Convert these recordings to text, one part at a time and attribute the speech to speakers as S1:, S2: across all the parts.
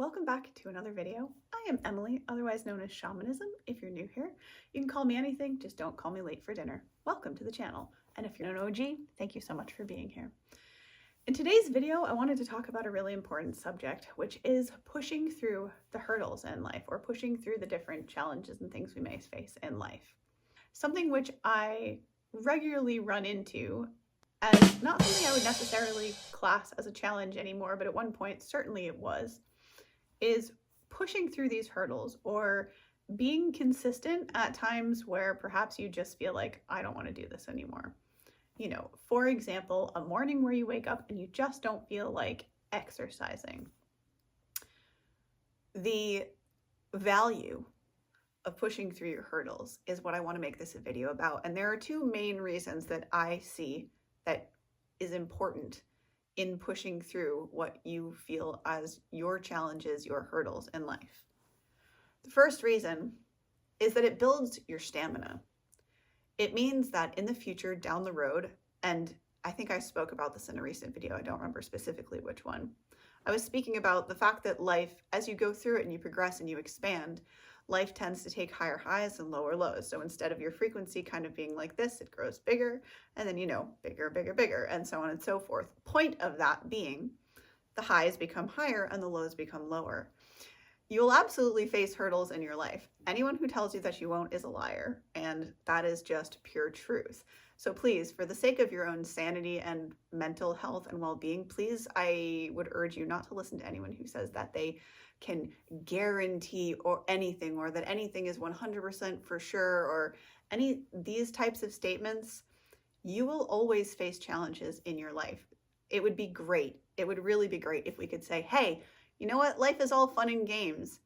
S1: welcome back to another video. I am Emily, otherwise known as Shamanism. If you're new here, you can call me anything, just don't call me late for dinner. Welcome to the channel. And if you're an OG, thank you so much for being here. In today's video, I wanted to talk about a really important subject, which is pushing through the hurdles in life, or pushing through the different challenges and things we may face in life. Something which I regularly run into as not something I would necessarily class as a challenge anymore, but at one point certainly it was, is pushing through these hurdles or being consistent at times where perhaps you just feel like, I don't want to do this anymore. You know, for example, a morning where you wake up and you just don't feel like exercising. The value of pushing through your hurdles is what I want to make this a video about. And there are two main reasons that I see that is important in pushing through what you feel as your challenges, your hurdles in life. The first reason is that it builds your stamina. It means that in the future, down the road, and I think I spoke about this in a recent video, I don't remember specifically which one, I was speaking about the fact that life, as you go through it and you progress and you expand, life tends to take higher highs and lower lows. So instead of your frequency kind of being like this, it grows bigger, and then, you know, bigger, bigger, bigger, and so on and so forth. Point of that being the highs become higher and the lows become lower. You'll absolutely face hurdles in your life. Anyone who tells you that you won't is a liar, and that is just pure truth. So please, for the sake of your own sanity and mental health and well-being, please, I would urge you not to listen to anyone who says that they can guarantee or anything, or that anything is 100% for sure, or any these types of statements. You will always face challenges in your life. It would be great. It would really be great if we could say, hey, you know what? Life is all fun and games.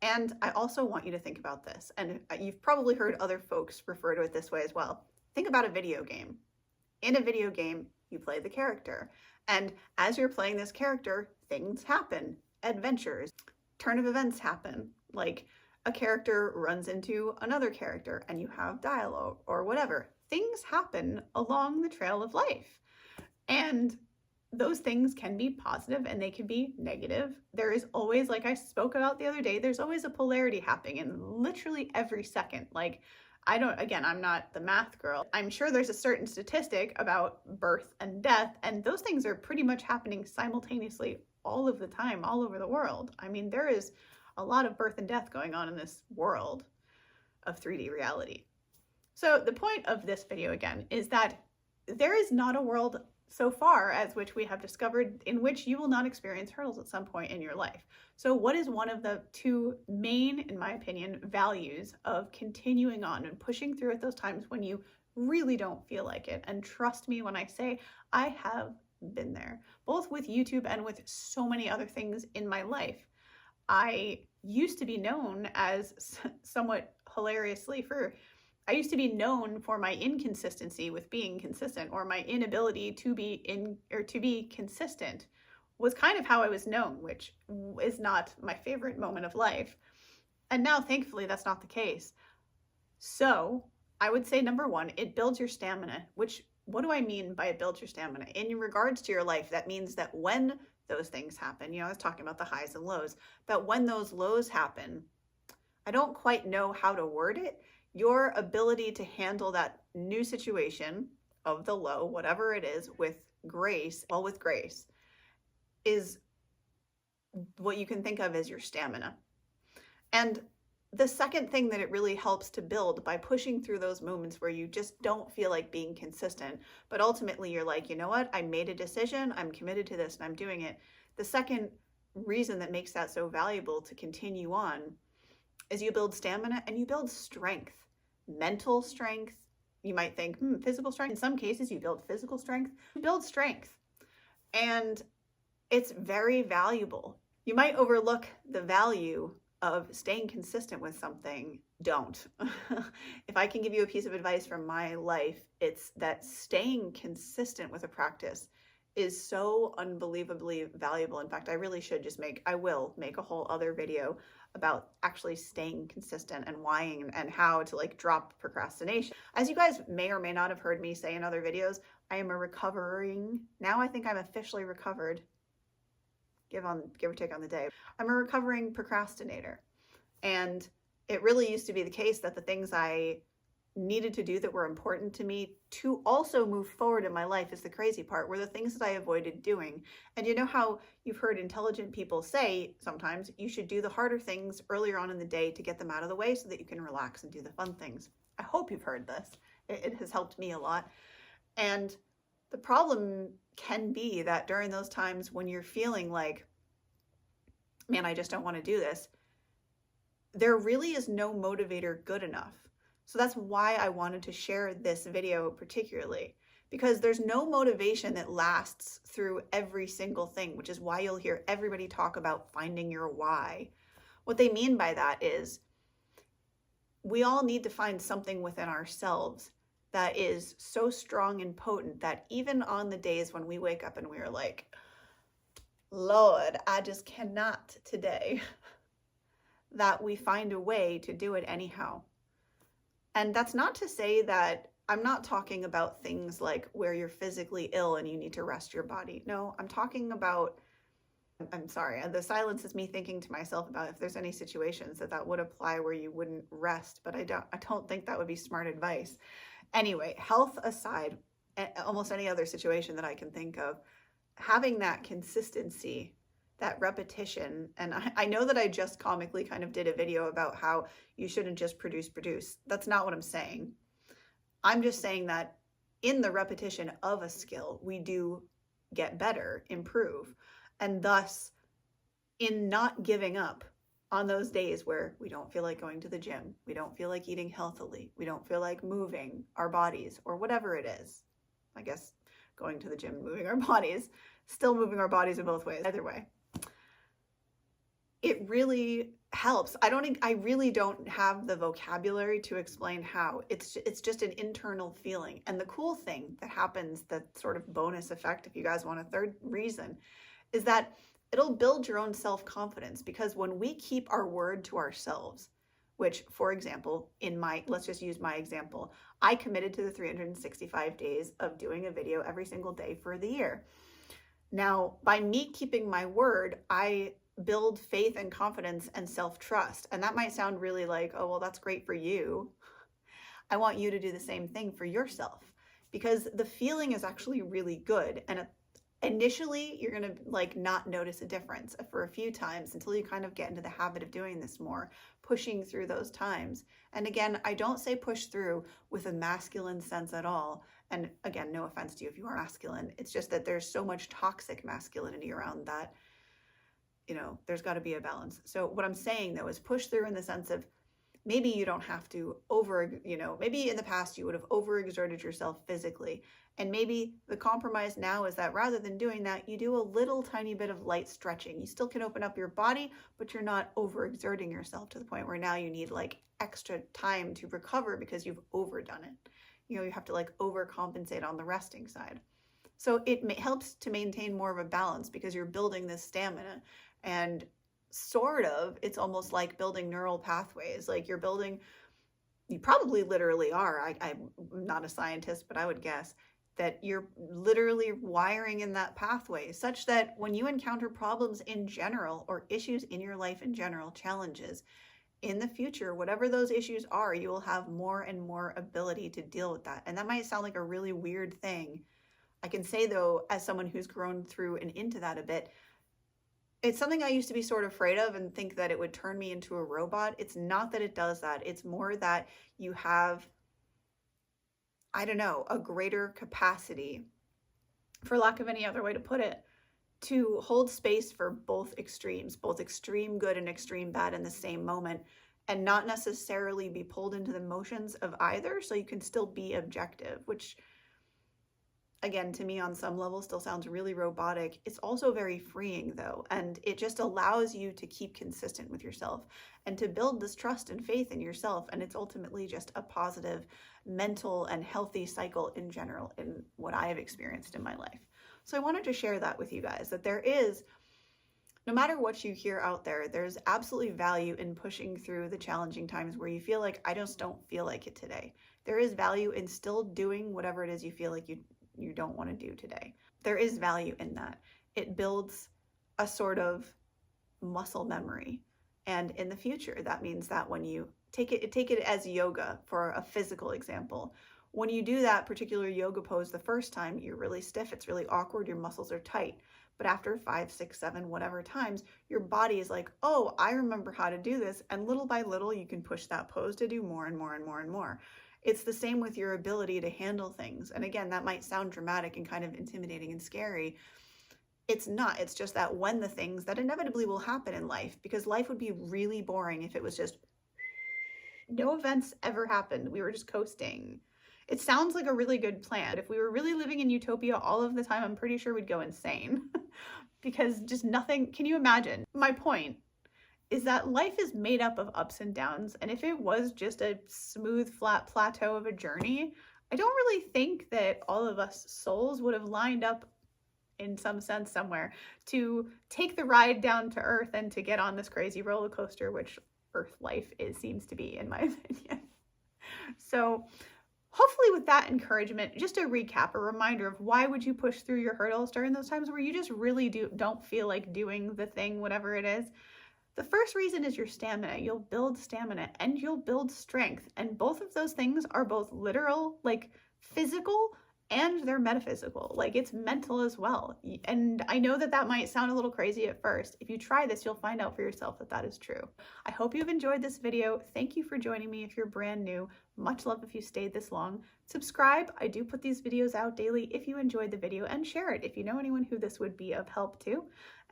S1: And I also want you to think about this. And you've probably heard other folks refer to it this way as well. Think about a video game. In a video game, you play the character. And as you're playing this character, things happen. Adventures, turn of events happen. Like a character runs into another character and you have dialogue or whatever. Things happen along the trail of life. And those things can be positive and they can be negative. There is always, like I spoke about the other day, there's always a polarity happening in literally every second. Like, I'm not the math girl. I'm sure there's a certain statistic about birth and death, and those things are pretty much happening simultaneously all of the time, all over the world. I mean, there is a lot of birth and death going on in this world of 3D reality. So the point of this video, again, is that there is not a world so far as which we have discovered in which you will not experience hurdles at some point in your life. So what is one of the two main, in my opinion, values of continuing on and pushing through at those times when you really don't feel like it? And trust me when I say I have been there, both with YouTube and with so many other things in my life. I used to be known as, somewhat hilariously, I used to be known for my inconsistency with being consistent, or my inability to be consistent was kind of how I was known, which is not my favorite moment of life. And now, thankfully, that's not the case. So I would say, number one, it builds your stamina, which, what do I mean by it builds your stamina? In regards to your life, that means that when those things happen, you know, I was talking about the highs and lows, that when those lows happen, I don't quite know how to word it, your ability to handle that new situation of the low, whatever it is, with grace, is what you can think of as your stamina. And the second thing that it really helps to build by pushing through those moments where you just don't feel like being consistent, but ultimately you're like, you know what, I made a decision, I'm committed to this, and I'm doing it. The second reason that makes that so valuable to continue on is you build stamina and you build strength, mental strength. You might think, physical strength. In some cases, you build physical strength, you build strength. And it's very valuable. You might overlook the value of staying consistent with something. Don't. If I can give you a piece of advice from my life, it's that staying consistent with a practice is so unbelievably valuable. In fact, I will make a whole other video about actually staying consistent and why and how to like drop procrastination. As you guys may or may not have heard me say in other videos, I am now I think I'm officially recovered give or take on the day. I'm a recovering procrastinator. And it really used to be the case that the things I needed to do that were important to me to also move forward in my life is the crazy part, were the things that I avoided doing. And you know how you've heard intelligent people say sometimes you should do the harder things earlier on in the day to get them out of the way so that you can relax and do the fun things. I hope you've heard this. It has helped me a lot. And the problem can be that during those times when you're feeling like, man, I just don't want to do this, there really is no motivator good enough. So that's why I wanted to share this video particularly, because there's no motivation that lasts through every single thing, which is why you'll hear everybody talk about finding your why. What they mean by that is we all need to find something within ourselves that is so strong and potent that even on the days when we wake up and we're like, Lord, I just cannot today, that we find a way to do it anyhow. And that's not to say that I'm not talking about things like where you're physically ill and you need to rest your body. No, I'm talking about, I'm sorry, the silence is me thinking to myself about if there's any situations that would apply where you wouldn't rest, but I don't think that would be smart advice. Anyway, health aside, almost any other situation that I can think of, having that consistency, that repetition, and I know that I just comically kind of did a video about how you shouldn't just produce. That's not what I'm saying. I'm just saying that in the repetition of a skill, we do get better, improve, and thus in not giving up on those days where we don't feel like going to the gym, we don't feel like eating healthily, we don't feel like moving our bodies or whatever it is. I guess going to the gym, moving our bodies, still moving our bodies in both ways, either way. It really helps. I really don't have the vocabulary to explain how. It's just an internal feeling. And the cool thing that happens, that sort of bonus effect, if you guys want a third reason, is that it'll build your own self-confidence, because when we keep our word to ourselves, which, for example, let's just use my example. I committed to the 365 days of doing a video every single day for the year. Now, by me keeping my word, I build faith and confidence and self-trust. And that might sound really like, oh, well, that's great for you. I want you to do the same thing for yourself, because the feeling is actually really good. And initially, you're going to not notice a difference for a few times until you kind of get into the habit of doing this more, pushing through those times. And again, I don't say push through with a masculine sense at all. And again, no offense to you if you are masculine. It's just that there's so much toxic masculinity around that, there's got to be a balance. So what I'm saying though is push through in the sense of maybe you don't have to maybe in the past you would have overexerted yourself physically. And maybe the compromise now is that rather than doing that, you do a little tiny bit of light stretching. You still can open up your body, but you're not overexerting yourself to the point where now you need extra time to recover because you've overdone it. You have to overcompensate on the resting side. So it helps to maintain more of a balance because you're building this stamina, and it's almost like building neural pathways. You probably literally are. I'm not a scientist, but I would guess that you're literally wiring in that pathway such that when you encounter problems in general or issues in your life in general, challenges in the future, whatever those issues are, you will have more and more ability to deal with that. And that might sound like a really weird thing. I can say though, as someone who's grown through and into that a bit, it's something I used to be sort of afraid of and think that it would turn me into a robot. It's not that it does that. It's more that you have, a greater capacity, for lack of any other way to put it, to hold space for both extremes, both extreme good and extreme bad in the same moment, and not necessarily be pulled into the motions of either, so you can still be objective, which, again, to me on some level still sounds really robotic. It's also very freeing though, and it just allows you to keep consistent with yourself and to build this trust and faith in yourself, and it's ultimately just a positive mental and healthy cycle in general in what I have experienced in my life. So I wanted to share that with you guys, that there is, no matter what you hear out there, there's absolutely value in pushing through the challenging times where you feel like, I just don't feel like it today. There is value in still doing whatever it is you feel like you don't want to do today. There is value in that. It builds a sort of muscle memory. And in the future, that means that when you take it as yoga for a physical example, when you do that particular yoga pose the first time, you're really stiff, it's really awkward, your muscles are tight. But after 5, 6, 7, whatever times, your body is like, oh, I remember how to do this. And little by little, you can push that pose to do more and more and more and more. It's the same with your ability to handle things. And again, that might sound dramatic and kind of intimidating and scary. It's not. It's just that when the things that inevitably will happen in life, because life would be really boring if it was just no events ever happened. We were just coasting. It sounds like a really good plan. If we were really living in utopia all of the time, I'm pretty sure we'd go insane because just nothing. Can you imagine? My point is that life is made up of ups and downs. And if it was just a smooth, flat plateau of a journey, I don't really think that all of us souls would have lined up in some sense somewhere to take the ride down to earth and to get on this crazy roller coaster, which earth life seems to be, in my opinion. So hopefully with that encouragement, just a recap, a reminder of why would you push through your hurdles during those times where you just really don't feel like doing the thing, whatever it is. The first reason is your stamina. You'll build stamina and you'll build strength. And both of those things are both literal, like physical, and they're metaphysical. Like it's mental as well. And I know that that might sound a little crazy at first. If you try this, you'll find out for yourself that that is true. I hope you've enjoyed this video. Thank you for joining me if you're brand new. Much love if you stayed this long. Subscribe. I do put these videos out daily if you enjoyed the video, and share it if you know anyone who this would be of help to.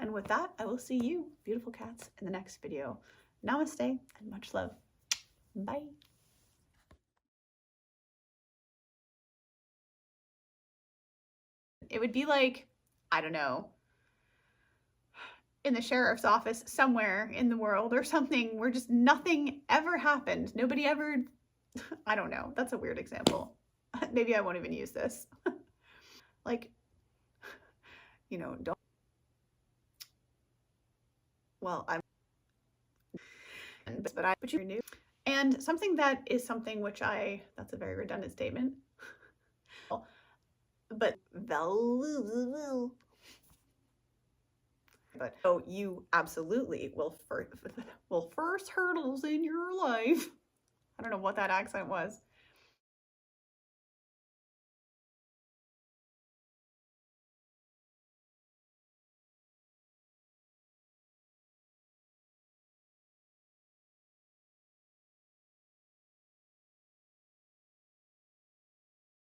S1: And with that, I will see you, beautiful cats, in the next video. Namaste and much love. Bye. It would be like, I don't know, in the sheriff's office somewhere in the world or something where just nothing ever happened. Nobody ever, I don't know. That's a weird example. Maybe I won't even use this. Like, you know, don't, well, but you're new. And something that is something which that's a very redundant statement. But so you absolutely will first hurdles in your life. I don't know what that accent was.